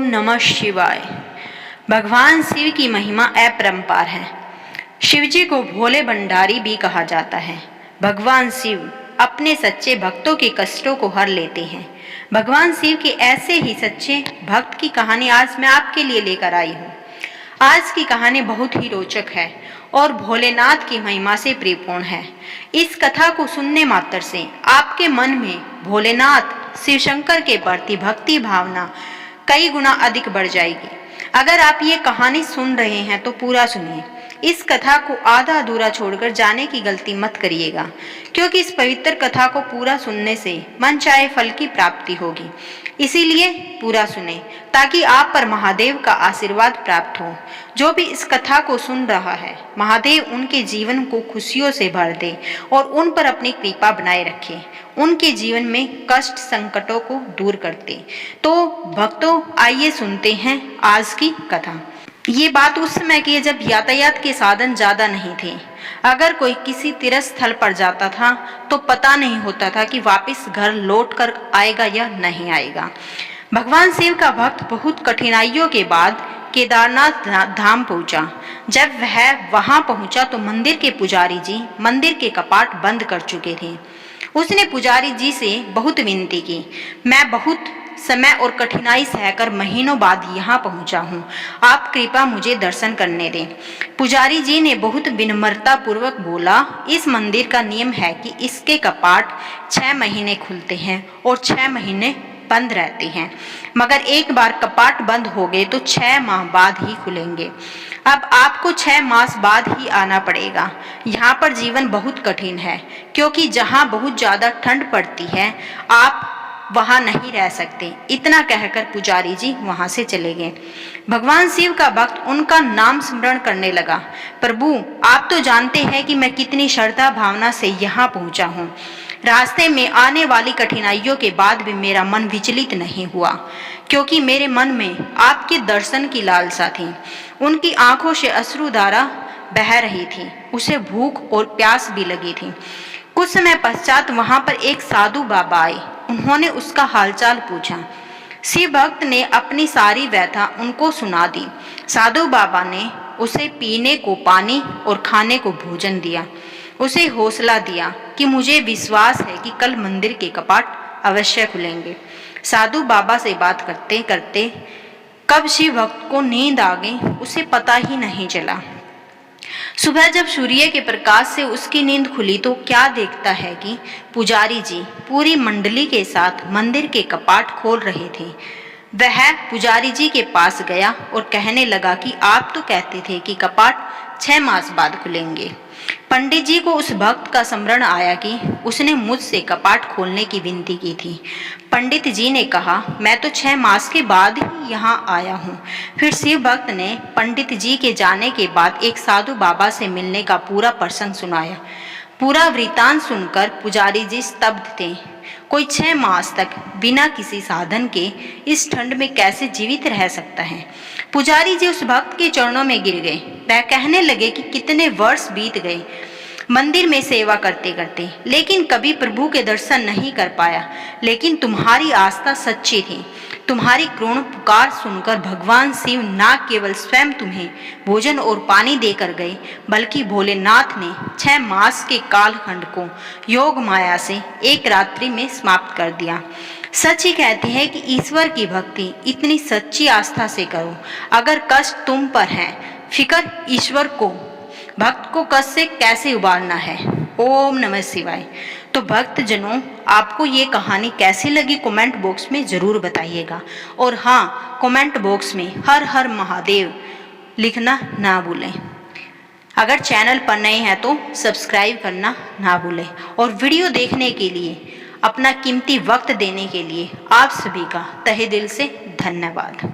ओम नमः शिवाय। भगवान शिव की महिमा अपरंपार है। शिव जी को भोले भंडारी भी कहा जाता है। भगवान शिव अपने सच्चे भक्तों के कष्टों को हर लेते हैं। भगवान शिव के ऐसे ही सच्चे भक्त की कहानी आज मैं आपके लिए लेकर आई हूँ। आज की कहानी बहुत ही रोचक है और भोलेनाथ की महिमा से परिपूर्ण है। इस कथा को सुनने मात्र से आपके मन में भोलेनाथ शिव शंकर के प्रति भक्ति भावना कई गुना अधिक बढ़ जाएगी। अगर आप ये कहानी सुन रहे हैं तो पूरा सुनिए। इस कथा को आधा अधूरा छोड़कर जाने की गलती मत करिएगा, क्योंकि इस पवित्र कथा को पूरा सुनने से मन चाहे फल की प्राप्ति होगी। इसीलिए पूरा सुने ताकि आप पर महादेव का आशीर्वाद प्राप्त हो। जो भी इस कथा को सुन रहा है, महादेव उनके जीवन को खुशियों से भर दे और उन पर अपनी कृपा बनाए रखे, उनके जीवन में कष्ट संकटों को दूर करते। तो भक्तों, आइए सुनते हैं आज की कथा। ये बात उस समय की है जब यातायात के साधन ज्यादा नहीं थे। अगर कोई किसी तीर्थ स्थल पर जाता था तो पता नहीं होता था कि वापस घर लौट कर आएगा या नहीं आएगा। भगवान शिव का भक्त बहुत कठिनाइयों के बाद केदारनाथ धाम पहुंचा। जब वह वहां पहुंचा तो मंदिर के पुजारी जी मंदिर के कपाट बंद कर चुके थे। उसने पुजारी जी से बहुत विनती की, मैं बहुत समय और कठिनाई सहकर महीनों बाद यहाँ पहुँचा हूँ, आप कृपा मुझे दर्शन करने दें। पुजारी जी ने बहुत विनम्रता पूर्वक बोला, इस मंदिर का नियम है कि इसके कपाट 6 महीने खुलते हैं और 6 महीने बंद रहते हैं, मगर एक बार कपाट बंद हो गए तो 6 माह बाद ही खुलेंगे। अब आपको 6 मास बाद ही आना पड़ेगा। यहाँ पर जीवन बहुत कठिन है, क्योंकि जहाँ बहुत ज़्यादा ठंड पड़ती है आप वहाँ नहीं रह सकते। इतना कहकर पुजारी जी वहाँ से चले गए। भगवान शिव का भक्त उनका नाम स्मरण करने लगा, प्रभु आप तो जानते हैं कि मैं कितनी श्रद्धा भावना से यहाँ पहुँचा हूँ। रास्ते में आने वाली कठिनाइयों के बाद भी मेरा मन विचलित नहीं हुआ, क्योंकि मेरे मन में आपके दर्शन की लालसा थी। उनकी आंखों से अश्रुधारा बह रही थी, उसे भूख और प्यास भी लगी थी। कुछ समय पश्चात वहां पर एक साधु बाबा आए। उन्होंने उसका हालचाल पूछा। शिव भक्त ने अपनी सारी व्यथा उनको सुना दी। साधु बाबा ने उसे पीने को पानी और खाने को भोजन दिया। उसे हौसला दिया कि मुझे विश्वास है कि कल मंदिर के कपाट अवश्य खुलेंगे। साधु बाबा से बात करते करते कब शिव भक्त को नींद आ गई उसे पता ही नहीं चला। सुबह जब सूर्य के प्रकाश से उसकी नींद खुली तो क्या देखता है कि पुजारी जी पूरी मंडली के साथ मंदिर के कपाट खोल रहे थे। वह पुजारी जी के पास गया और कहने लगा कि आप तो कहते थे कि कपाट 6 मास बाद खुलेंगे। पंडित जी को उस भक्त का स्मरण आया कि उसने मुझसे कपाट खोलने की विनती की थी। पंडित जी ने कहा, मैं तो 6 मास के बाद ही यहाँ आया हूँ। फिर शिव भक्त ने पंडित जी के जाने के बाद एक साधु बाबा से मिलने का पूरा प्रसंग सुनाया। पूरा वृतांत सुनकर पुजारी जी स्तब्ध थे। कोई 6 मास तक बिना किसी साधन के इस ठंड में कैसे जीवित रह सकता है। पुजारी जी उस भक्त के चरणों में गिर गए। वह कहने लगे कि कितने वर्ष बीत गए मंदिर में सेवा करते करते, लेकिन कभी प्रभु के दर्शन नहीं कर पाया। लेकिन तुम्हारी आस्था सच्ची थी। तुम्हारी करुण पुकार सुनकर भगवान शिव न केवल स्वयं तुम्हें भोजन और पानी देकर गए, बल्कि भोलेनाथ ने 6 मास के कालखंड को योग माया से एक रात्रि में समाप्त कर दिया। सच ही कहते हैं कि ईश्वर की भक्ति इतनी सच्ची आस्था से करो। अगर कष्ट तुम पर है, फिकर ईश्वर को, भक्त को कष्ट से कैसे उबारना है। ओम नमः शिवाय। तो भक्त जनों, आपको ये कहानी कैसी लगी कमेंट बॉक्स में ज़रूर बताइएगा। और हाँ, कमेंट बॉक्स में हर हर महादेव लिखना ना भूलें। अगर चैनल पर नए हैं तो सब्सक्राइब करना ना भूलें। और वीडियो देखने के लिए, अपना कीमती वक्त देने के लिए आप सभी का तहे दिल से धन्यवाद।